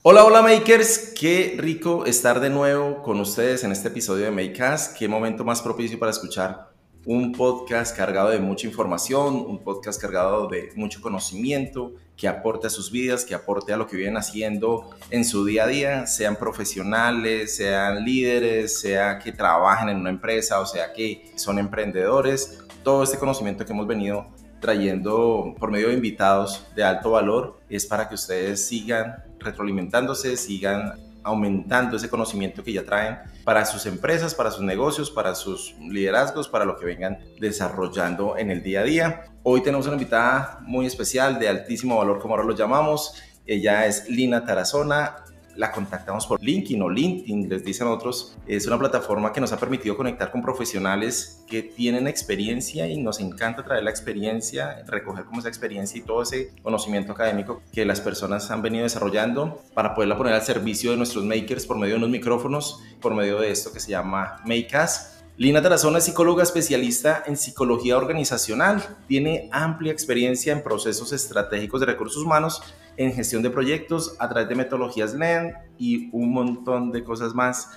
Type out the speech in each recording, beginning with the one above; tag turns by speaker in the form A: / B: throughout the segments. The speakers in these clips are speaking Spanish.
A: Hola, hola makers, qué rico estar de nuevo con ustedes en este episodio de Makecast. Qué momento más propicio para escuchar un podcast cargado de mucha información, un podcast cargado de mucho conocimiento que aporte a sus vidas, que aporte a lo que vienen haciendo en su día a día, sean profesionales, sean líderes, sea que trabajen en una empresa o sea que son emprendedores. Todo este conocimiento que hemos venido trayendo por medio de invitados de alto valor es para que ustedes sigan retroalimentándose, sigan aumentando ese conocimiento que ya traen para sus empresas, para sus negocios, para sus liderazgos, para lo que vengan desarrollando en el día a día. Hoy tenemos una invitada muy especial, de altísimo valor, como ahora lo llamamos. Ella es Lina Tarazona. La contactamos por LinkedIn o LinkedIn, les dicen otros. Es una plataforma que nos ha permitido conectar con profesionales que tienen experiencia y nos encanta traer la experiencia, recoger como esa experiencia y todo ese conocimiento académico que las personas han venido desarrollando para poderla poner al servicio de nuestros makers por medio de unos micrófonos, por medio de esto que se llama Makecast. Lina Tarazona es psicóloga especialista en psicología organizacional, tiene amplia experiencia en procesos estratégicos de recursos humanos, en gestión de proyectos a través de metodologías Lean y un montón de cosas más.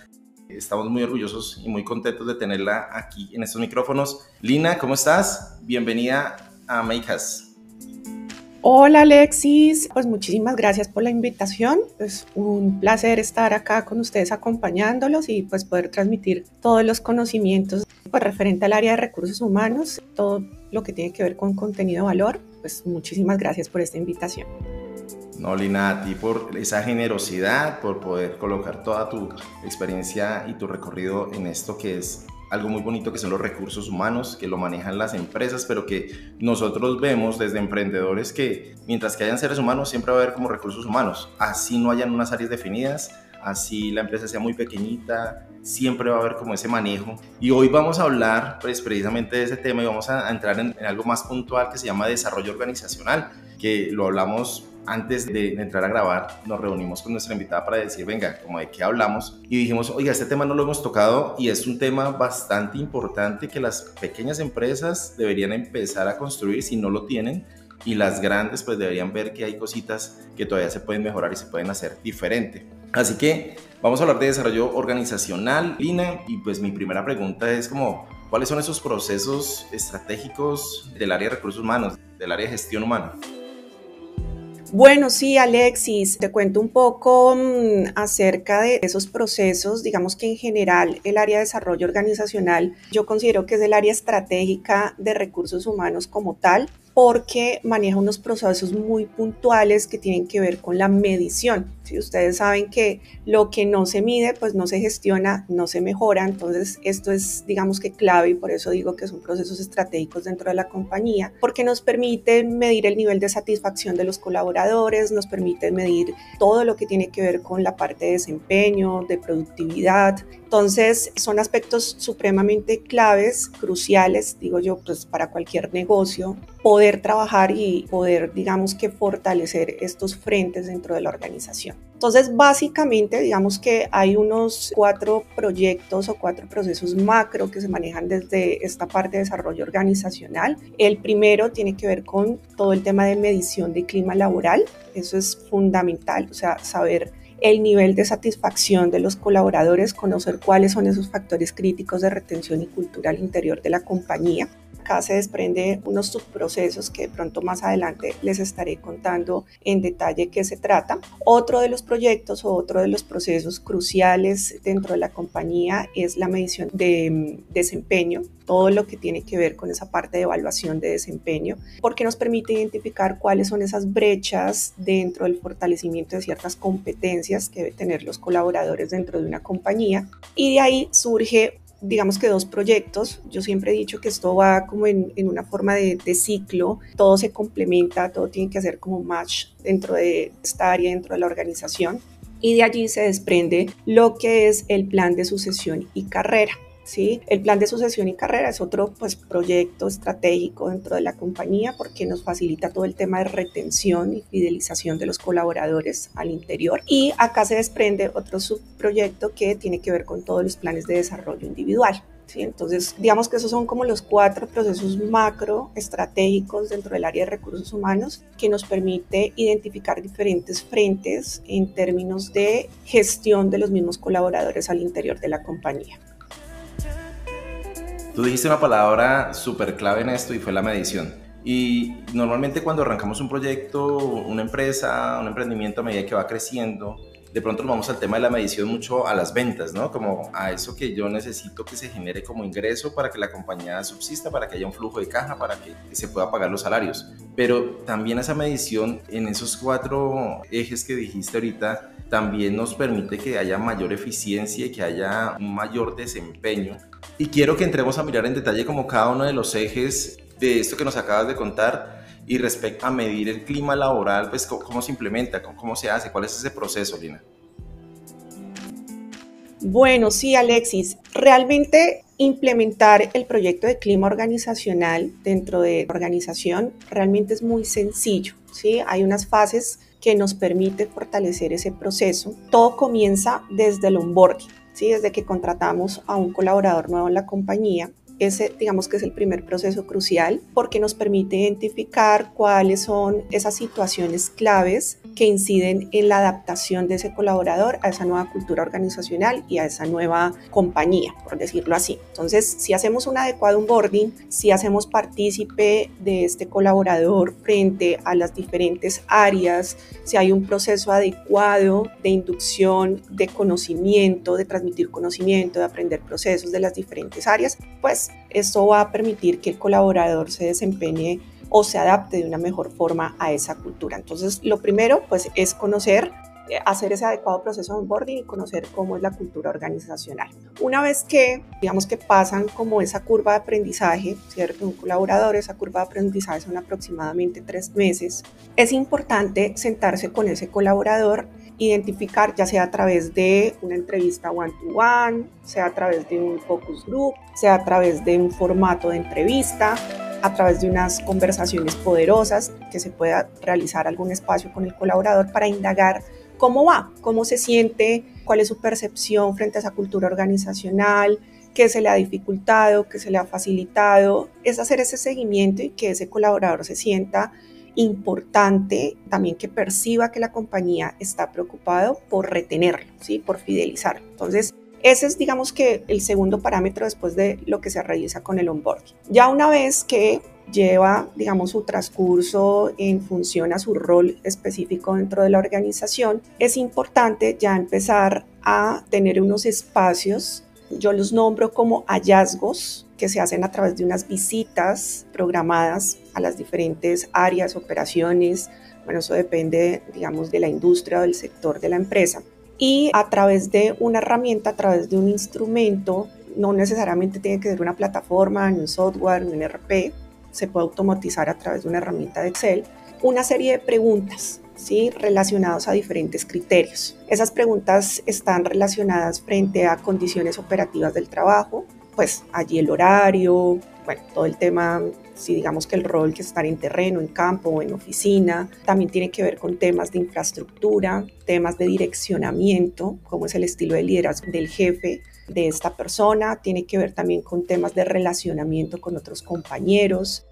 A: Estamos muy orgullosos y muy contentos de tenerla aquí en estos micrófonos. Lina, ¿cómo estás? Bienvenida a Makecast.
B: Hola Alexis, pues muchísimas gracias por la invitación. Es un placer estar acá con ustedes acompañándolos y pues poder transmitir todos los conocimientos pues, referente al área de recursos humanos, todo lo que tiene que ver con contenido de valor. Pues muchísimas gracias por esta invitación.
A: No, Lina, a ti por esa generosidad, por poder colocar toda tu experiencia y tu recorrido en esto que es algo muy bonito, que son los recursos humanos, que lo manejan las empresas, pero que nosotros vemos desde emprendedores que mientras que hayan seres humanos siempre va a haber como recursos humanos, así no hayan unas áreas definidas, así la empresa sea muy pequeñita, siempre va a haber como ese manejo. Y hoy vamos a hablar pues precisamente de ese tema y vamos a entrar en algo más puntual que se llama desarrollo organizacional, que lo hablamos antes de entrar a grabar. Nos reunimos con nuestra invitada para decir, venga, como de qué hablamos, y dijimos, oiga, este tema no lo hemos tocado y es un tema bastante importante que las pequeñas empresas deberían empezar a construir si no lo tienen, y las grandes pues deberían ver que hay cositas que todavía se pueden mejorar y se pueden hacer diferente. Así que vamos a hablar de desarrollo organizacional, Lina, y pues mi primera pregunta es como, ¿cuáles son esos procesos estratégicos del área de recursos humanos, del área de gestión humana?
B: Bueno, sí, Alexis, te cuento un poco acerca de esos procesos. Digamos que en general el área de desarrollo organizacional yo considero que es el área estratégica de recursos humanos como tal, porque maneja unos procesos muy puntuales que tienen que ver con la medición. Si ustedes saben que lo que no se mide, pues no se gestiona, no se mejora. Entonces, esto es, digamos que clave, y por eso digo que son procesos estratégicos dentro de la compañía, porque nos permiten medir el nivel de satisfacción de los colaboradores, nos permiten medir todo lo que tiene que ver con la parte de desempeño, de productividad. Entonces, son aspectos supremamente claves, cruciales, digo yo, pues para cualquier negocio, poder trabajar y poder, digamos que fortalecer estos frentes dentro de la organización. Entonces, básicamente, digamos que hay unos 4 proyectos o 4 procesos macro que se manejan desde esta parte de desarrollo organizacional. El primero tiene que ver con todo el tema de medición de clima laboral. Eso es fundamental, o sea, saber el nivel de satisfacción de los colaboradores, conocer cuáles son esos factores críticos de retención y cultura al interior de la compañía. Acá se desprende unos subprocesos que de pronto más adelante les estaré contando en detalle qué se trata. Otro de los proyectos o otro de los procesos cruciales dentro de la compañía es la medición de desempeño, todo lo que tiene que ver con esa parte de evaluación de desempeño, porque nos permite identificar cuáles son esas brechas dentro del fortalecimiento de ciertas competencias que deben tener los colaboradores dentro de una compañía, y de ahí surge digamos que 2 proyectos. Yo siempre he dicho que esto va como en una forma de ciclo, todo se complementa, todo tiene que hacer como match dentro de esta área, dentro de la organización, y de allí se desprende lo que es el plan de sucesión y carrera. ¿Sí? El plan de sucesión y carrera es otro pues, proyecto estratégico dentro de la compañía porque nos facilita todo el tema de retención y fidelización de los colaboradores al interior. Y acá se desprende otro subproyecto que tiene que ver con todos los planes de desarrollo individual. ¿sí? Entonces, digamos que esos son como los 4 procesos macro estratégicos dentro del área de recursos humanos que nos permite identificar diferentes frentes en términos de gestión de los mismos colaboradores al interior de la compañía.
A: Tú dijiste una palabra súper clave en esto y fue la medición. Y normalmente cuando arrancamos un proyecto, una empresa, un emprendimiento a medida que va creciendo, de pronto nos vamos al tema de la medición mucho a las ventas, ¿no? Como a eso que yo necesito que se genere como ingreso para que la compañía subsista, para que haya un flujo de caja, para que se pueda pagar los salarios. Pero también esa medición en esos 4 ejes que dijiste ahorita también nos permite que haya mayor eficiencia y que haya un mayor desempeño. Y quiero que entremos a mirar en detalle como cada uno de los ejes de esto que nos acabas de contar y respecto a medir el clima laboral, pues cómo se implementa, cómo se hace, cuál es ese proceso, Lina.
B: Bueno, sí, Alexis, realmente implementar el proyecto de clima organizacional dentro de la organización realmente es muy sencillo, ¿sí? Hay unas fases que nos permiten fortalecer ese proceso. Todo comienza desde el onboarding, ¿sí? Desde que contratamos a un colaborador nuevo en la compañía. Ese, digamos que es el primer proceso crucial porque nos permite identificar cuáles son esas situaciones claves que inciden en la adaptación de ese colaborador a esa nueva cultura organizacional y a esa nueva compañía, por decirlo así. Entonces, si hacemos un adecuado onboarding, si hacemos partícipe de este colaborador frente a las diferentes áreas, si hay un proceso adecuado de inducción, de conocimiento, de transmitir conocimiento, de aprender procesos de las diferentes áreas, pues esto va a permitir que el colaborador se desempeñe o se adapte de una mejor forma a esa cultura. Entonces, lo primero pues es conocer, hacer ese adecuado proceso de onboarding y conocer cómo es la cultura organizacional. Una vez que, digamos que pasan como esa curva de aprendizaje, ¿cierto? Un colaborador, esa curva de aprendizaje son aproximadamente 3 meses. Es importante sentarse con ese colaborador, identificar, ya sea a través de una entrevista one-to-one, sea a través de un focus group, sea a través de un formato de entrevista, a través de unas conversaciones poderosas, que se pueda realizar algún espacio con el colaborador para indagar cómo va, cómo se siente, cuál es su percepción frente a esa cultura organizacional, qué se le ha dificultado, qué se le ha facilitado. Es hacer ese seguimiento y que ese colaborador se sienta importante, también que perciba que la compañía está preocupado por retenerlo, ¿sí? Por fidelizarlo. Entonces, ese es, digamos que, el segundo parámetro después de lo que se realiza con el onboarding. Ya una vez que lleva, digamos, su transcurso en función a su rol específico dentro de la organización, es importante ya empezar a tener unos espacios, yo los nombro como hallazgos, que se hacen a través de unas visitas programadas a las diferentes áreas, operaciones. Bueno, eso depende, digamos, de la industria o del sector de la empresa. Y a través de una herramienta, a través de un instrumento, no necesariamente tiene que ser una plataforma, un software, un ERP, se puede automatizar a través de una herramienta de Excel, una serie de preguntas, ¿sí? Relacionadas a diferentes criterios. Esas preguntas están relacionadas frente a condiciones operativas del trabajo, pues allí el horario, bueno, todo el tema, si digamos que el rol que estar en terreno, en campo o en oficina, también tiene que ver con temas de infraestructura, temas de direccionamiento, cómo es el estilo de liderazgo del jefe de esta persona, tiene que ver también con temas de relacionamiento con otros compañeros.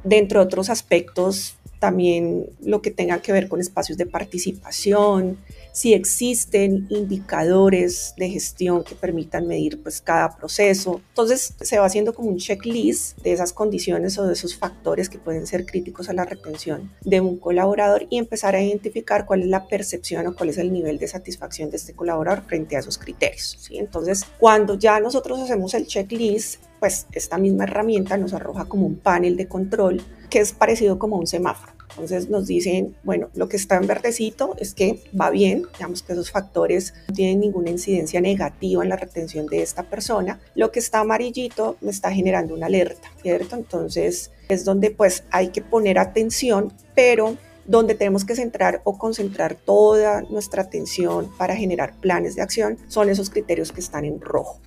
B: Dentro de otros aspectos, también lo que tenga que ver con espacios de participación, si existen indicadores de gestión que permitan medir pues cada proceso. Entonces se va haciendo como un checklist de esas condiciones o de esos factores que pueden ser críticos a la retención de un colaborador y empezar a identificar cuál es la percepción o cuál es el nivel de satisfacción de este colaborador frente a esos criterios, ¿sí? Entonces, cuando ya nosotros hacemos el checklist, pues esta misma herramienta nos arroja como un panel de control que es parecido como un semáforo. Entonces nos dicen, bueno, lo que está en verdecito es que va bien, digamos que esos factores no tienen ninguna incidencia negativa en la retención de esta persona. Lo que está amarillito me está generando una alerta, ¿cierto? Entonces es donde pues hay que poner atención, pero donde tenemos que centrar o concentrar toda nuestra atención para generar planes de acción son esos criterios que están en rojo.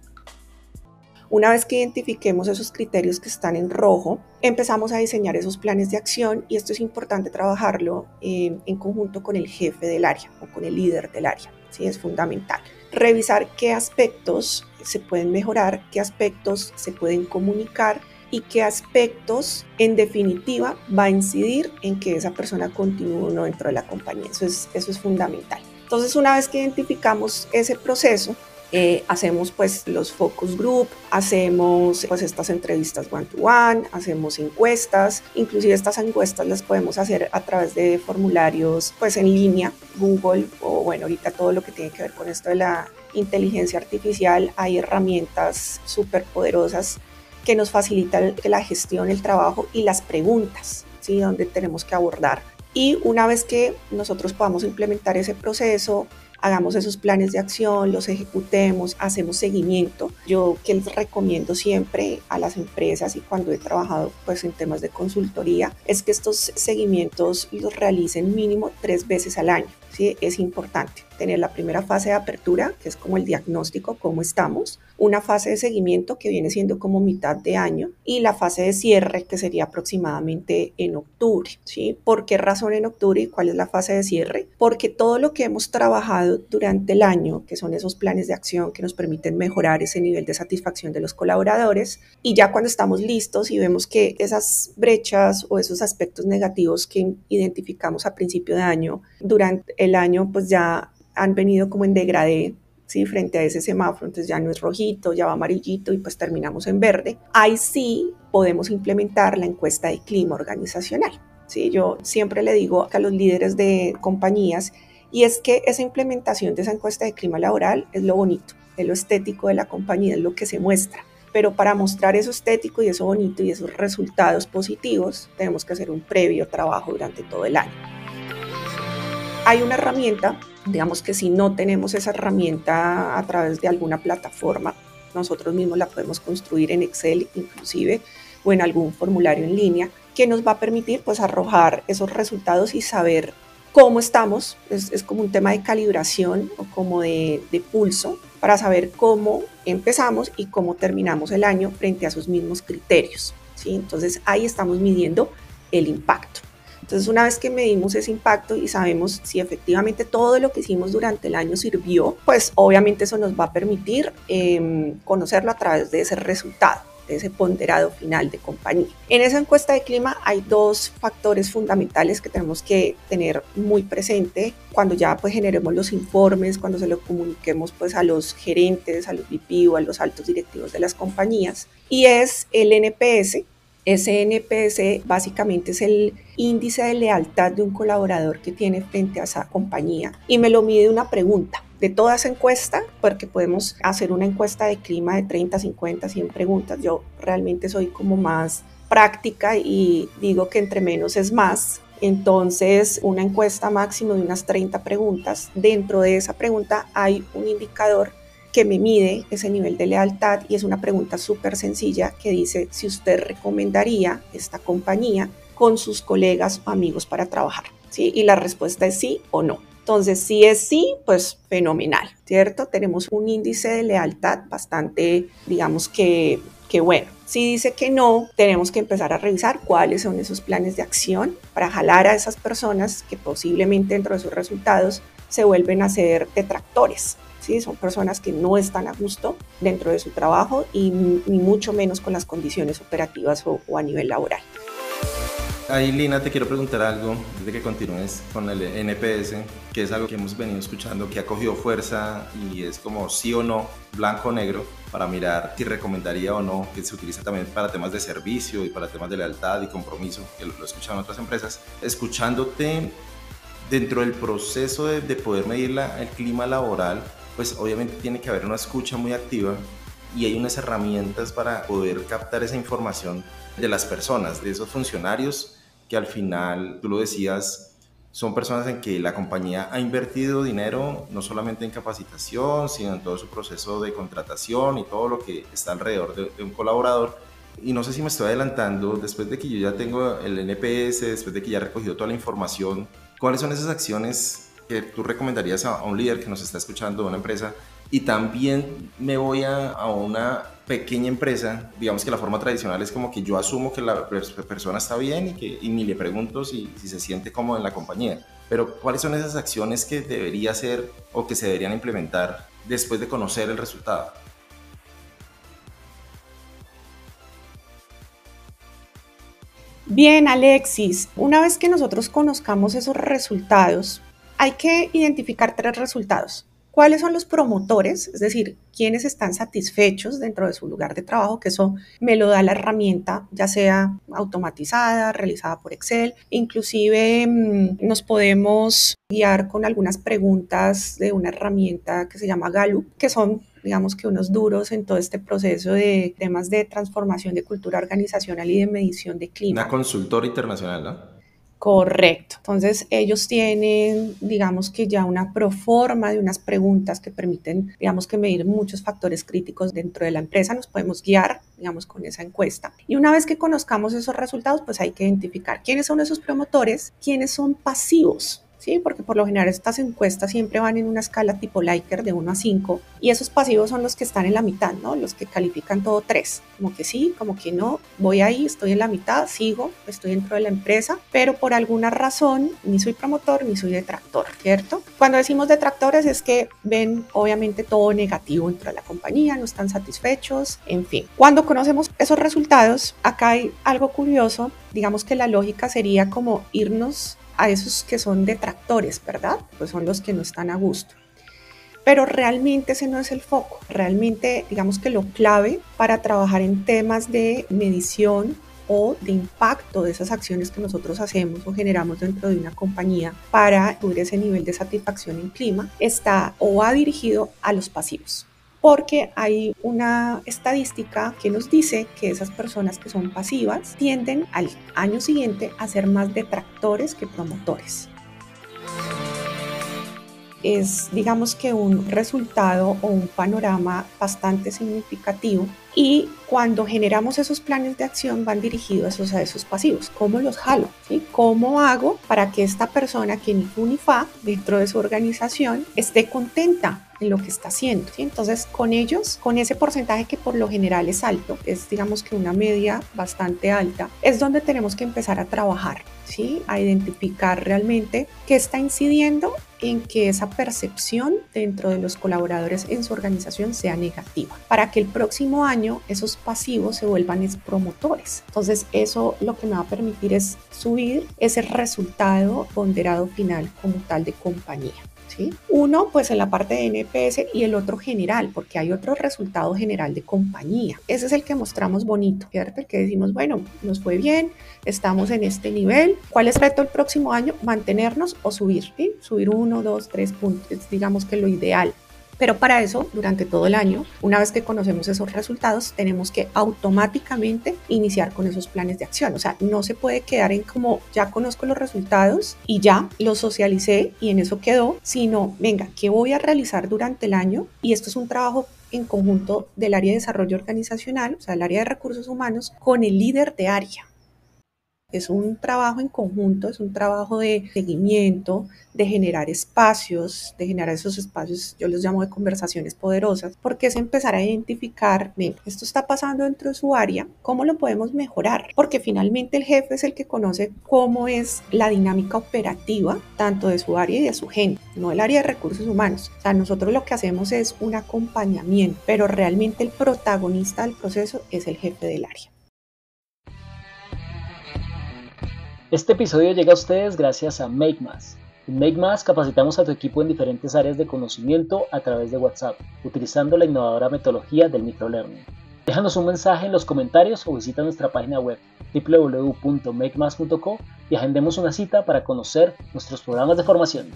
B: Una vez que identifiquemos esos criterios que están en rojo, empezamos a diseñar esos planes de acción y esto es importante trabajarlo en conjunto con el jefe del área o con el líder del área, ¿sí? Es fundamental. Revisar qué aspectos se pueden mejorar, qué aspectos se pueden comunicar y qué aspectos en definitiva va a incidir en que esa persona continúe o no dentro de la compañía. Eso es fundamental. Entonces, una vez que identificamos ese proceso, hacemos pues los focus group, hacemos pues estas entrevistas one to one, hacemos encuestas, inclusive estas encuestas las podemos hacer a través de formularios pues en línea, Google o bueno, ahorita todo lo que tiene que ver con esto de la inteligencia artificial, hay herramientas súper poderosas que nos facilitan la gestión, el trabajo y las preguntas, ¿sí? Donde tenemos que abordar. Y una vez que nosotros podamos implementar ese proceso, hagamos esos planes de acción, los ejecutemos, hacemos seguimiento. Yo que les recomiendo siempre a las empresas y cuando he trabajado pues en temas de consultoría es que estos seguimientos los realicen mínimo 3 veces al año. ¿Sí? Es importante tener la primera fase de apertura, que es como el diagnóstico, cómo estamos, una fase de seguimiento que viene siendo como mitad de año y la fase de cierre que sería aproximadamente en octubre. ¿Sí? ¿Por qué razón en octubre y cuál es la fase de cierre? Porque todo lo que hemos trabajado durante el año, que son esos planes de acción que nos permiten mejorar ese nivel de satisfacción de los colaboradores, y ya cuando estamos listos y vemos que esas brechas o esos aspectos negativos que identificamos a principio de año, durante el año pues ya han venido como en degradé, ¿sí? Frente a ese semáforo, entonces ya no es rojito, ya va amarillito y pues terminamos en verde. Ahí sí podemos implementar la encuesta de clima organizacional, ¿sí? Yo siempre le digo a los líderes de compañías y es que esa implementación de esa encuesta de clima laboral es lo bonito, es lo estético de la compañía, es lo que se muestra. Pero para mostrar eso estético y eso bonito y esos resultados positivos, tenemos que hacer un previo trabajo durante todo el año. Hay una herramienta, digamos que si no tenemos esa herramienta a través de alguna plataforma, nosotros mismos la podemos construir en Excel inclusive o en algún formulario en línea que nos va a permitir pues arrojar esos resultados y saber cómo estamos. Es como un tema de calibración o como de pulso para saber cómo empezamos y cómo terminamos el año frente a esos mismos criterios, ¿sí? Entonces ahí estamos midiendo el impacto. Entonces, una vez que medimos ese impacto y sabemos si efectivamente todo lo que hicimos durante el año sirvió, pues obviamente eso nos va a permitir conocerlo a través de ese resultado, de ese ponderado final de compañía. En esa encuesta de clima hay 2 factores fundamentales que tenemos que tener muy presente cuando ya pues generemos los informes, cuando se lo comuniquemos pues a los gerentes, a los VP o a los altos directivos de las compañías, y es el NPS. Ese NPS básicamente es el índice de lealtad de un colaborador que tiene frente a esa compañía y me lo mide una pregunta. De toda esa encuesta, porque podemos hacer una encuesta de clima de 30, 50, 100 preguntas. Yo realmente soy como más práctica y digo que entre menos es más. Entonces, una encuesta máximo de unas 30 preguntas. Dentro de esa pregunta hay un indicador que me mide ese nivel de lealtad y es una pregunta súper sencilla que dice si usted recomendaría esta compañía con sus colegas o amigos para trabajar, ¿sí? Y la respuesta es sí o no. Entonces, si es sí, pues fenomenal, ¿cierto? Tenemos un índice de lealtad bastante, digamos que bueno. Si dice que no, tenemos que empezar a revisar cuáles son esos planes de acción para jalar a esas personas que posiblemente dentro de sus resultados se vuelven a ser detractores. ¿Sí? Son personas que no están a gusto dentro de su trabajo y mucho menos con las condiciones operativas o a nivel laboral.
A: Ahí, Lina, te quiero preguntar algo antes de que continúes con el NPS, que es algo que hemos venido escuchando, que ha cogido fuerza y es como sí o no, blanco o negro, para mirar si recomendaría o no, que se utiliza también para temas de servicio y para temas de lealtad y compromiso, que lo he escuchado en otras empresas. Escuchándote dentro del proceso de poder medir el clima laboral, pues obviamente tiene que haber una escucha muy activa y hay unas herramientas para poder captar esa información de las personas, de esos funcionarios que al final, tú lo decías, son personas en que la compañía ha invertido dinero no solamente en capacitación, sino en todo su proceso de contratación y todo lo que está alrededor de un colaborador. Y no sé si me estoy adelantando, después de que yo ya tengo el NPS, después de que ya he recogido toda la información, ¿cuáles son esas acciones que tú recomendarías a un líder que nos está escuchando, a una empresa? Y también me voy a una pequeña empresa, digamos que la forma tradicional es como que yo asumo que la persona está bien y ni le pregunto si se siente cómodo en la compañía. Pero ¿cuáles son esas acciones que debería hacer o que se deberían implementar después de conocer el resultado?
B: Bien, Alexis, una vez que nosotros conozcamos esos resultados, hay que identificar 3 resultados. ¿Cuáles son los promotores? Es decir, quiénes están satisfechos dentro de su lugar de trabajo, que eso me lo da la herramienta, ya sea automatizada, realizada por Excel. Inclusive nos podemos guiar con algunas preguntas de una herramienta que se llama Gallup, que son, digamos, que unos duros en todo este proceso de temas de transformación de cultura organizacional y de medición de
A: Una
B: clima.
A: consultora internacional, ¿no?
B: Correcto. Entonces, ellos tienen, digamos, que ya una proforma de unas preguntas que permiten, digamos, que medir muchos factores críticos dentro de la empresa. Nos podemos guiar, digamos, con esa encuesta. Y una vez que conozcamos esos resultados, pues hay que identificar quiénes son esos promotores, quiénes son pasivos. Sí, porque por lo general estas encuestas siempre van en una escala tipo Likert de 1 a 5 y esos pasivos son los que están en la mitad, ¿no? Los que califican todo 3, como que sí, como que no, voy ahí, estoy en la mitad, sigo, estoy dentro de la empresa, pero por alguna razón ni soy promotor ni soy detractor, ¿cierto? Cuando decimos detractores es que ven obviamente todo negativo dentro de la compañía, no están satisfechos, en fin. Cuando conocemos esos resultados, acá hay algo curioso, digamos que la lógica sería como irnos a esos que son detractores, ¿verdad? Pues son los que no están a gusto. Pero realmente ese no es el foco. Realmente, digamos que lo clave para trabajar en temas de medición o de impacto de esas acciones que nosotros hacemos o generamos dentro de una compañía para subir ese nivel de satisfacción en clima está o va dirigido a los pasivos. Porque hay una estadística que nos dice que esas personas que son pasivas tienden al año siguiente a ser más detractores que promotores. Es, digamos, que un resultado o un panorama bastante significativo y cuando generamos esos planes de acción van dirigidos a esos pasivos. ¿Cómo los jalo? ¿Sí? ¿Cómo hago para que esta persona que ni fu ni fa dentro de su organización esté contenta en lo que está haciendo? ¿Sí? Entonces, con ellos, con ese porcentaje que por lo general es alto, es, digamos, que una media bastante alta, es donde tenemos que empezar a trabajar, ¿sí? A identificar realmente qué está incidiendo en que esa percepción dentro de los colaboradores en su organización sea negativa, para que el próximo año esos pasivos se vuelvan promotores. Entonces, eso lo que me va a permitir es subir ese resultado ponderado final como tal de compañía. ¿Sí? Uno, pues en la parte de NPS y el otro general, porque hay otro resultado general de compañía. Ese es el que mostramos bonito, ¿cierto? El que decimos, bueno, nos fue bien, estamos en este nivel. ¿Cuál es el reto el próximo año? Mantenernos o subir, ¿sí? Subir 1, 2, 3 puntos, digamos que lo ideal. Pero para eso, durante todo el año, una vez que conocemos esos resultados, tenemos que automáticamente iniciar con esos planes de acción. O sea, no se puede quedar en como ya conozco los resultados y ya los socialicé y en eso quedó, sino, venga, ¿qué voy a realizar durante el año? Y esto es un trabajo en conjunto del área de desarrollo organizacional, o sea, el área de recursos humanos, con el líder de área. Es un trabajo en conjunto, es un trabajo de seguimiento, de generar espacios, de generar esos espacios, yo los llamo de conversaciones poderosas, porque es empezar a identificar, esto está pasando dentro de su área, ¿cómo lo podemos mejorar? Porque finalmente el jefe es el que conoce cómo es la dinámica operativa, tanto de su área y de su gente, no el área de recursos humanos. O sea, nosotros lo que hacemos es un acompañamiento, pero realmente el protagonista del proceso es el jefe del área.
C: Este episodio llega a ustedes gracias a MakeMass. En MakeMass capacitamos a tu equipo en diferentes áreas de conocimiento a través de WhatsApp, utilizando la innovadora metodología del microlearning. Déjanos un mensaje en los comentarios o visita nuestra página web www.makemass.co y agendemos una cita para conocer nuestros programas de formación.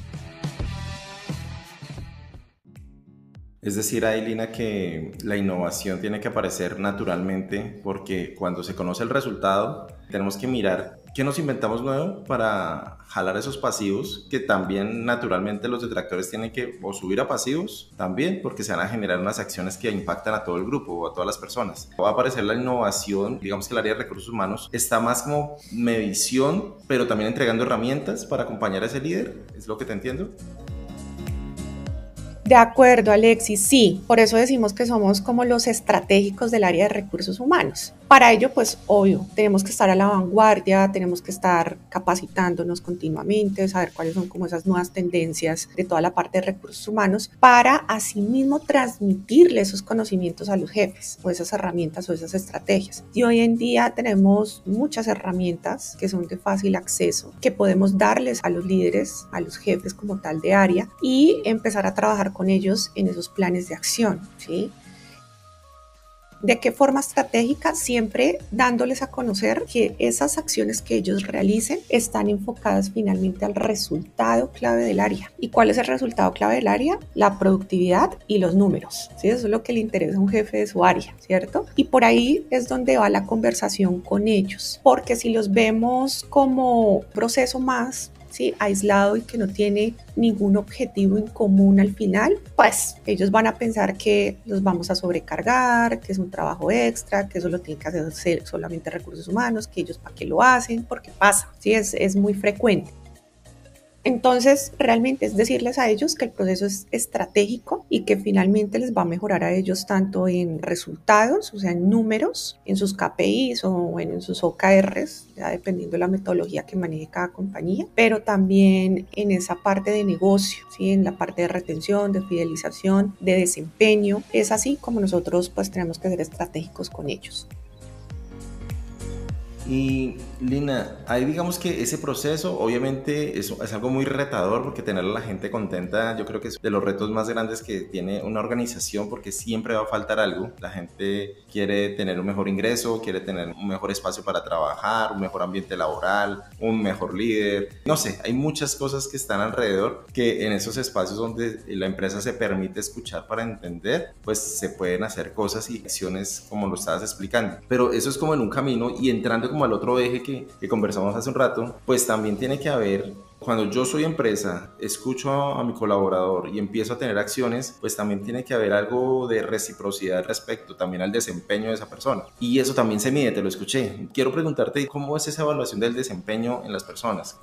A: Es decir, Ailina, que la innovación tiene que aparecer naturalmente porque cuando se conoce el resultado tenemos que mirar qué nos inventamos nuevo para jalar esos pasivos que también naturalmente los detractores tienen que o subir a pasivos también porque se van a generar unas acciones que impactan a todo el grupo o a todas las personas. Va a aparecer la innovación, digamos que el área de recursos humanos está más como medición, pero también entregando herramientas para acompañar a ese líder, ¿es lo que te entiendo?
B: De acuerdo, Alexis, sí, por eso decimos que somos como los estratégicos del área de recursos humanos. Para ello, pues obvio, tenemos que estar a la vanguardia, tenemos que estar capacitándonos continuamente, saber cuáles son como esas nuevas tendencias de toda la parte de recursos humanos para asimismo transmitirle esos conocimientos a los jefes o esas herramientas o esas estrategias. Y hoy en día tenemos muchas herramientas que son de fácil acceso, que podemos darles a los líderes, a los jefes como tal de área y empezar a trabajar con ellos en esos planes de acción, ¿sí? ¿De qué forma estratégica? Siempre dándoles a conocer que esas acciones que ellos realicen están enfocadas finalmente al resultado clave del área. ¿Y cuál es el resultado clave del área? La productividad y los números, ¿sí? Eso es lo que le interesa a un jefe de su área, ¿cierto? Y por ahí es donde va la conversación con ellos, porque si los vemos como proceso más, ¿sí?, aislado y que no tiene ningún objetivo en común al final, pues ellos van a pensar que los vamos a sobrecargar, que es un trabajo extra, que eso lo tienen que hacer solamente recursos humanos, que ellos para qué lo hacen, porque pasa, ¿sí? Es muy frecuente. Entonces, realmente es decirles a ellos que el proceso es estratégico y que finalmente les va a mejorar a ellos tanto en resultados, o sea, en números, en sus KPIs o bueno, en sus OKRs, ya dependiendo de la metodología que maneje cada compañía, pero también en esa parte de negocio, ¿sí? En la parte de retención, de fidelización, de desempeño. Es así como nosotros pues tenemos que ser estratégicos con ellos.
A: Y Lina, ahí digamos que ese proceso obviamente es algo muy retador porque tener a la gente contenta yo creo que es de los retos más grandes que tiene una organización porque siempre va a faltar algo. La gente quiere tener un mejor ingreso, quiere tener un mejor espacio para trabajar, un mejor ambiente laboral, un mejor líder. No sé, hay muchas cosas que están alrededor que en esos espacios donde la empresa se permite escuchar para entender, pues se pueden hacer cosas y acciones como lo estabas explicando. Pero eso es como en un camino y entrando como al otro eje que conversamos hace un rato, pues también tiene que haber, cuando yo soy empresa, escucho a mi colaborador y empiezo a tener acciones, pues también tiene que haber algo de reciprocidad respecto también al desempeño de esa persona. Y eso también se mide, te lo escuché. Quiero preguntarte, ¿cómo es esa evaluación del desempeño en las personas?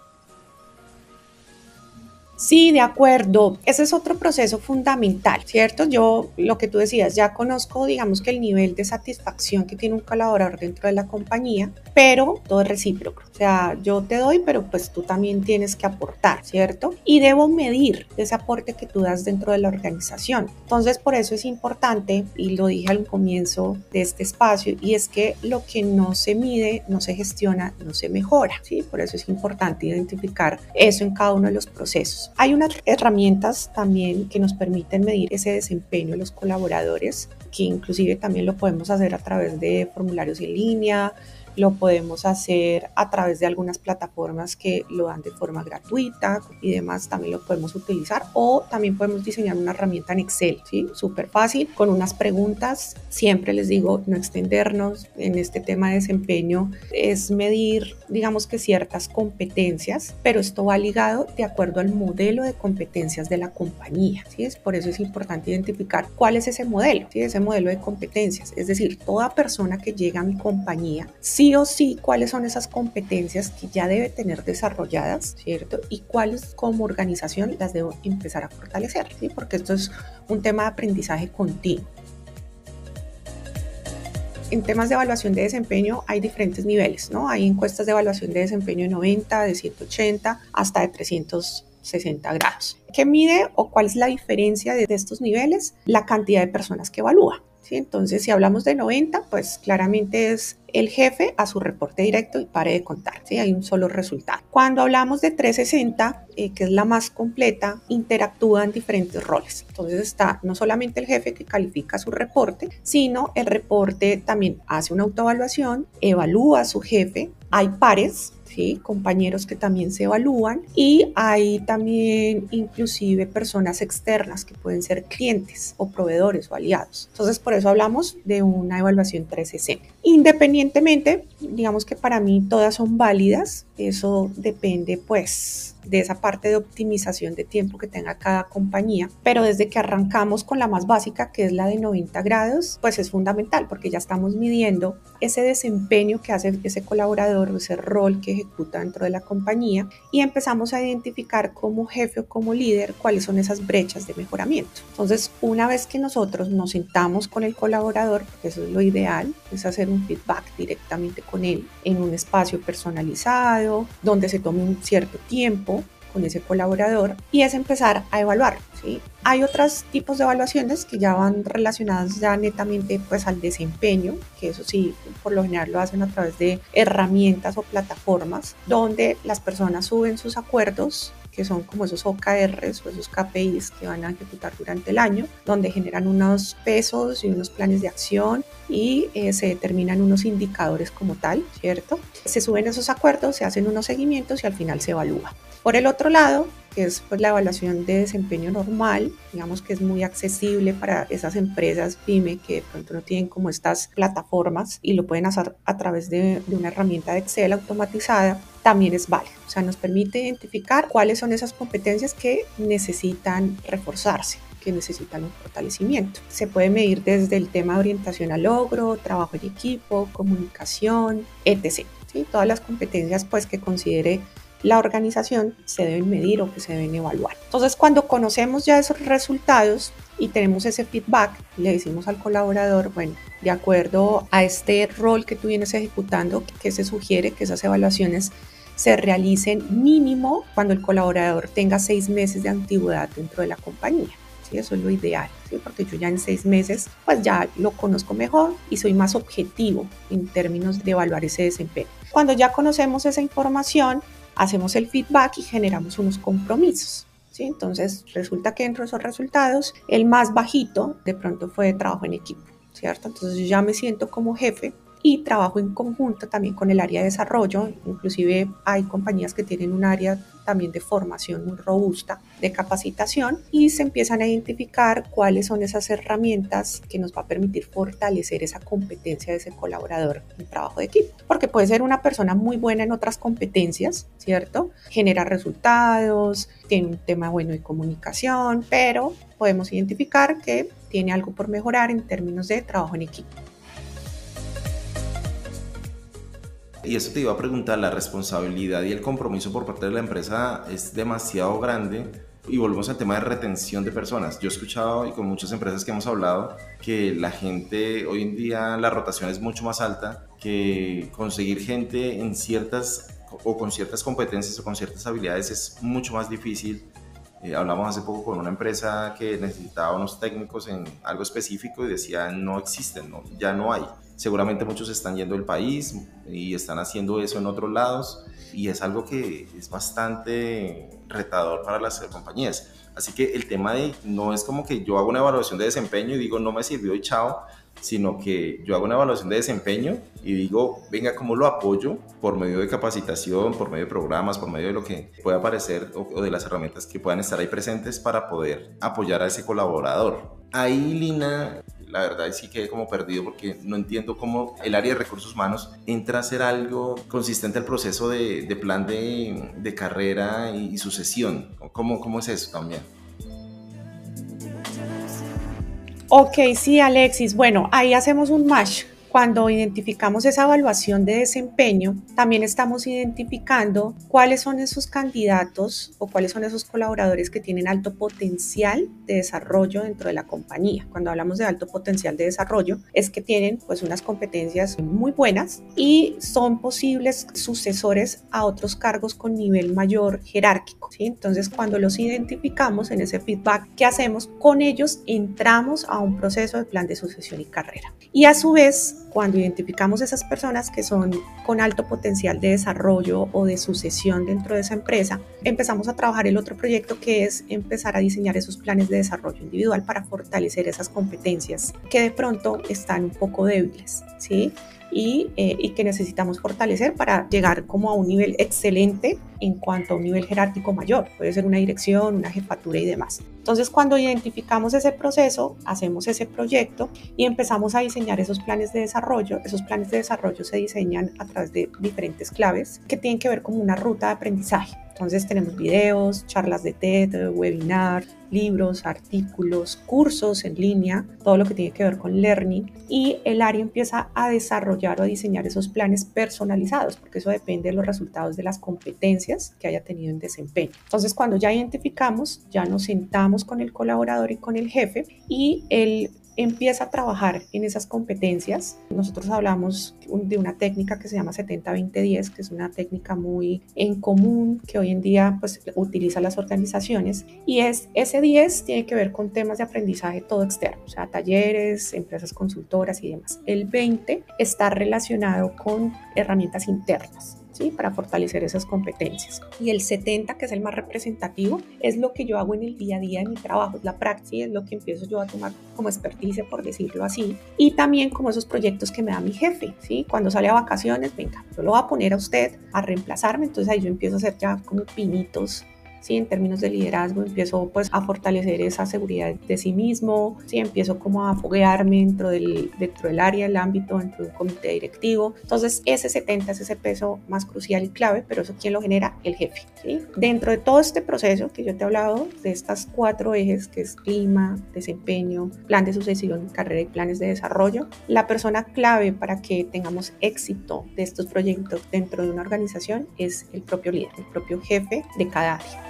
B: Sí, de acuerdo. Ese es otro proceso fundamental, ¿cierto? Yo, lo que tú decías, ya conozco, digamos que el nivel de satisfacción que tiene un colaborador dentro de la compañía, pero todo es recíproco. O sea, yo te doy, pero pues tú también tienes que aportar, ¿cierto? Y debo medir ese aporte que tú das dentro de la organización. Entonces, por eso es importante, y lo dije al comienzo de este espacio, y es que lo que no se mide, no se gestiona, no se mejora, ¿sí? Por eso es importante identificar eso en cada uno de los procesos. Hay unas herramientas también que nos permiten medir ese desempeño de los colaboradores, que inclusive también lo podemos hacer a través de formularios en línea, lo podemos hacer a través de algunas plataformas que lo dan de forma gratuita y demás, también lo podemos utilizar, o también podemos diseñar una herramienta en Excel, ¿sí? Súper fácil, con unas preguntas. Siempre les digo, no extendernos en este tema de desempeño, es medir, digamos que ciertas competencias, pero esto va ligado de acuerdo al modelo de competencias de la compañía, ¿sí? Por eso es importante identificar cuál es ese modelo, ¿sí? Ese modelo de competencias, es decir, toda persona que llega a mi compañía, sí o sí, cuáles son esas competencias que ya debe tener desarrolladas, ¿cierto? Y cuáles como organización las debo empezar a fortalecer, ¿sí? Porque esto es un tema de aprendizaje continuo. En temas de evaluación de desempeño hay diferentes niveles, ¿no? Hay encuestas de evaluación de desempeño de 90, de 180, hasta de 360 grados. ¿Qué mide o cuál es la diferencia de estos niveles? La cantidad de personas que evalúa, ¿sí? Entonces, si hablamos de 90, pues claramente es el jefe a su reporte directo y pare de contar, ¿sí? Hay un solo resultado. Cuando hablamos de 360, que es la más completa, interactúan diferentes roles. Entonces está no solamente el jefe que califica su reporte, sino el reporte también hace una autoevaluación, evalúa a su jefe, hay pares, ¿sí? Compañeros que también se evalúan y hay también inclusive personas externas que pueden ser clientes o proveedores o aliados. Entonces por eso hablamos de una evaluación 360. Independientemente, digamos que para mí todas son válidas, eso depende pues de esa parte de optimización de tiempo que tenga cada compañía, pero desde que arrancamos con la más básica, que es la de 90 grados, pues es fundamental porque ya estamos midiendo ese desempeño que hace ese colaborador, ese rol que ejecuta dentro de la compañía, y empezamos a identificar como jefe o como líder cuáles son esas brechas de mejoramiento. Entonces, una vez que nosotros nos sentamos con el colaborador, porque eso es lo ideal, es hacer un feedback directamente con él en un espacio personalizado, donde se tome un cierto tiempo con ese colaborador, y es empezar a evaluar, ¿sí? Hay otros tipos de evaluaciones que ya van relacionadas ya netamente pues al desempeño, que eso sí, por lo general lo hacen a través de herramientas o plataformas donde las personas suben sus acuerdos, que son como esos OKRs o esos KPIs que van a ejecutar durante el año, donde generan unos pesos y unos planes de acción y se determinan unos indicadores como tal, ¿cierto? Se suben esos acuerdos, se hacen unos seguimientos y al final se evalúa. Por el otro lado, que es pues la evaluación de desempeño normal, digamos que es muy accesible para esas empresas PYME que de pronto no tienen como estas plataformas y lo pueden hacer a través de una herramienta de Excel automatizada, también es válido. O sea, nos permite identificar cuáles son esas competencias que necesitan reforzarse, que necesitan un fortalecimiento. Se puede medir desde el tema de orientación al logro, trabajo en equipo, comunicación, etc. ¿Sí? Todas las competencias pues que considere la organización se deben medir o que se deben evaluar. Entonces, cuando conocemos ya esos resultados y tenemos ese feedback, le decimos al colaborador, bueno, de acuerdo a este rol que tú vienes ejecutando, que se sugiere que esas evaluaciones se realicen mínimo cuando el colaborador tenga 6 meses de antigüedad dentro de la compañía. ¿Sí? Eso es lo ideal, ¿sí? Porque yo ya en 6 meses pues ya lo conozco mejor y soy más objetivo en términos de evaluar ese desempeño. Cuando ya conocemos esa información, hacemos el feedback y generamos unos compromisos, ¿sí? Entonces resulta que dentro de esos resultados el más bajito de pronto fue de trabajo en equipo, ¿cierto? Entonces yo ya me siento como jefe y trabajo en conjunto también con el área de desarrollo. Inclusive hay compañías que tienen un área también de formación muy robusta, de capacitación, y se empiezan a identificar cuáles son esas herramientas que nos va a permitir fortalecer esa competencia de ese colaborador en trabajo de equipo, porque puede ser una persona muy buena en otras competencias, ¿cierto? Genera resultados, tiene un tema bueno de comunicación, pero podemos identificar que tiene algo por mejorar en términos de trabajo en equipo.
A: Y eso te iba a preguntar, la responsabilidad y el compromiso por parte de la empresa es demasiado grande. Y volvemos al tema de retención de personas. Yo he escuchado, y con muchas empresas que hemos hablado, que la gente, hoy en día la rotación es mucho más alta, que conseguir gente en ciertas o con ciertas competencias o con ciertas habilidades es mucho más difícil. Hablamos hace poco con una empresa que necesitaba unos técnicos en algo específico y decía no existen, ¿no? Ya no hay. Seguramente muchos están yendo del país y están haciendo eso en otros lados, y es algo que es bastante retador para las compañías. Así que el tema de no es como que yo hago una evaluación de desempeño y digo no me sirvió y chao, sino que yo hago una evaluación de desempeño y digo, venga, ¿cómo lo apoyo? Por medio de capacitación, por medio de programas, por medio de lo que pueda aparecer o de las herramientas que puedan estar ahí presentes para poder apoyar a ese colaborador. Ahí, Lina, la verdad sí quedé como perdido porque no entiendo cómo el área de recursos humanos entra a ser algo consistente al proceso de plan de carrera y sucesión. ¿Cómo es eso también?
B: Ok, sí, Alexis. Bueno, ahí hacemos un match. Cuando identificamos esa evaluación de desempeño, también estamos identificando cuáles son esos candidatos o cuáles son esos colaboradores que tienen alto potencial de desarrollo dentro de la compañía. Cuando hablamos de alto potencial de desarrollo, es que tienen pues unas competencias muy buenas y son posibles sucesores a otros cargos con nivel mayor jerárquico, ¿sí? Entonces, cuando los identificamos en ese feedback que hacemos con ellos, entramos a un proceso de plan de sucesión y carrera. Y a su vez, cuando identificamos esas personas que son con alto potencial de desarrollo o de sucesión dentro de esa empresa, empezamos a trabajar el otro proyecto, que es empezar a diseñar esos planes de desarrollo individual para fortalecer esas competencias que de pronto están un poco débiles, ¿sí? Y que necesitamos fortalecer para llegar como a un nivel excelente en cuanto a un nivel jerárquico mayor, puede ser una dirección, una jefatura y demás. Entonces, cuando identificamos ese proceso, hacemos ese proyecto y empezamos a diseñar esos planes de desarrollo. Esos planes de desarrollo se diseñan a través de diferentes claves que tienen que ver con una ruta de aprendizaje. Entonces tenemos videos, charlas de TED, webinar, libros, artículos, cursos en línea, todo lo que tiene que ver con learning, y el área empieza a desarrollar o a diseñar esos planes personalizados, porque eso depende de los resultados de las competencias que haya tenido en desempeño. Entonces, cuando ya identificamos, ya nos sentamos con el colaborador y con el jefe y el empieza a trabajar en esas competencias. Nosotros hablamos de una técnica que se llama 70-20-10, que es una técnica muy en común que hoy en día pues utiliza las organizaciones, y ese 10 tiene que ver con temas de aprendizaje todo externo, o sea, talleres, empresas consultoras y demás. El 20 está relacionado con herramientas internas, ¿sí? Para fortalecer esas competencias. Y el 70, que es el más representativo, es lo que yo hago en el día a día en mi trabajo, es la praxis, es lo que empiezo yo a tomar como expertise, por decirlo así, y también como esos proyectos que me da mi jefe, ¿sí? Cuando sale a vacaciones, venga, yo lo voy a poner a usted a reemplazarme, entonces ahí yo empiezo a hacer ya como pinitos, ¿sí? En términos de liderazgo, empiezo pues a fortalecer esa seguridad de sí mismo, ¿sí? Empiezo como a foguearme dentro del área, el ámbito, dentro de un comité directivo. Entonces ese 70 es ese peso más crucial y clave, pero eso ¿quién lo genera? El jefe, ¿sí? Dentro de todo este proceso que yo te he hablado, de estas 4 ejes, que es clima, desempeño, plan de sucesión, carrera y planes de desarrollo, la persona clave para que tengamos éxito de estos proyectos dentro de una organización es el propio líder, el propio jefe de cada área.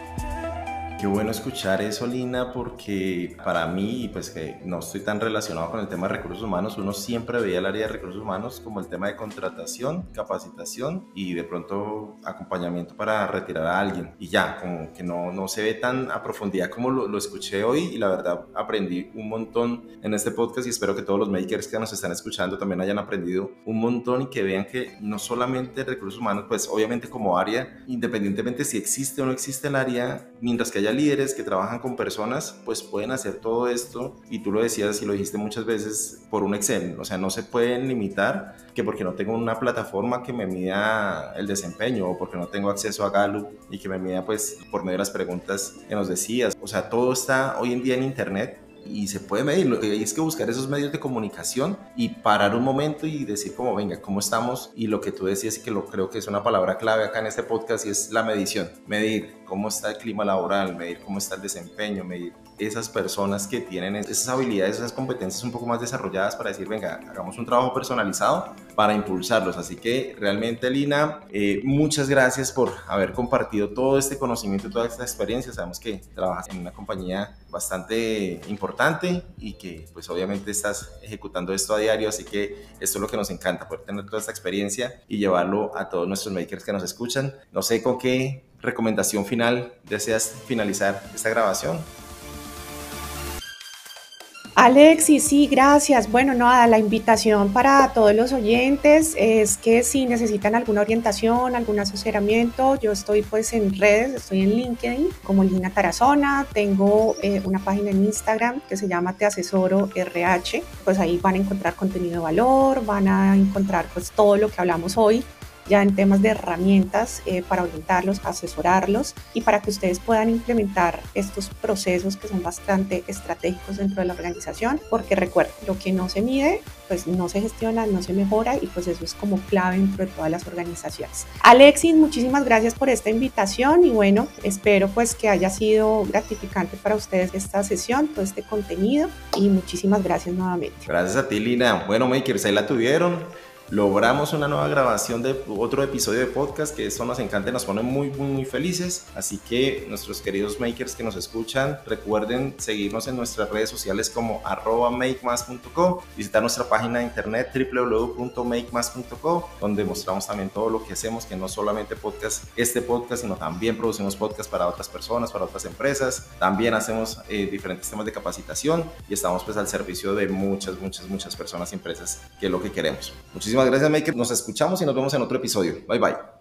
A: Qué bueno escuchar eso, Lina, porque para mí, pues que no estoy tan relacionado con el tema de recursos humanos, uno siempre veía el área de recursos humanos como el tema de contratación, capacitación y de pronto acompañamiento para retirar a alguien. Y ya, como que no se ve tan a profundidad como lo escuché hoy, y la verdad aprendí un montón en este podcast, y espero que todos los makers que nos están escuchando también hayan aprendido un montón y que vean que no solamente recursos humanos, pues obviamente como área, independientemente si existe o no existe el área, mientras que haya líderes que trabajan con personas, pues pueden hacer todo esto, y tú lo decías y lo dijiste muchas veces, por un Excel. O sea, no se pueden limitar que porque no tengo una plataforma que me mida el desempeño, o porque no tengo acceso a Gallup y que me mida pues por medio de las preguntas que nos decías. O sea, todo está hoy en día en internet y se puede medir. Hay que buscar esos medios de comunicación y parar un momento y decir como, venga, ¿cómo estamos? Y lo que tú decías, y que creo que es una palabra clave acá en este podcast, y es la medición. Medir cómo está el clima laboral, medir cómo está el desempeño, medir esas personas que tienen esas habilidades, esas competencias un poco más desarrolladas, para decir, venga, hagamos un trabajo personalizado para impulsarlos. Así que realmente, Lina, muchas gracias por haber compartido todo este conocimiento, toda esta experiencia. Sabemos que trabajas en una compañía bastante importante y que pues obviamente estás ejecutando esto a diario, así que esto es lo que nos encanta, poder tener toda esta experiencia y llevarlo a todos nuestros makers que nos escuchan. No sé con qué recomendación final deseas finalizar esta grabación.
B: Alexis, sí, gracias. Bueno, nada, la invitación para todos los oyentes es que si necesitan alguna orientación, algún asesoramiento, yo estoy pues en redes, estoy en LinkedIn como Lina Tarazona, tengo una página en Instagram que se llama Te Asesoro RH, pues ahí van a encontrar contenido de valor, van a encontrar pues todo lo que hablamos hoy, ya en temas de herramientas para orientarlos, asesorarlos y para que ustedes puedan implementar estos procesos que son bastante estratégicos dentro de la organización, porque recuerden, lo que no se mide, pues no se gestiona, no se mejora, y pues eso es como clave dentro de todas las organizaciones. Alexis, muchísimas gracias por esta invitación, y bueno, espero pues que haya sido gratificante para ustedes esta sesión, todo este contenido, y muchísimas gracias nuevamente.
A: Gracias a ti, Lina. Bueno, makers, ahí la tuvieron. Logramos una nueva grabación de otro episodio de podcast, que eso nos encanta y nos pone muy felices. Así que nuestros queridos makers que nos escuchan, recuerden seguirnos en nuestras redes sociales como @makemas.co, visitar nuestra página de internet www.makemas.co, donde mostramos también todo lo que hacemos, que no solamente este podcast, sino también producimos podcast para otras personas, para otras empresas. También hacemos diferentes temas de capacitación y estamos pues al servicio de muchas personas y empresas, que es lo que queremos. Muchísimas gracias, Maker. Nos escuchamos y nos vemos en otro episodio. Bye bye.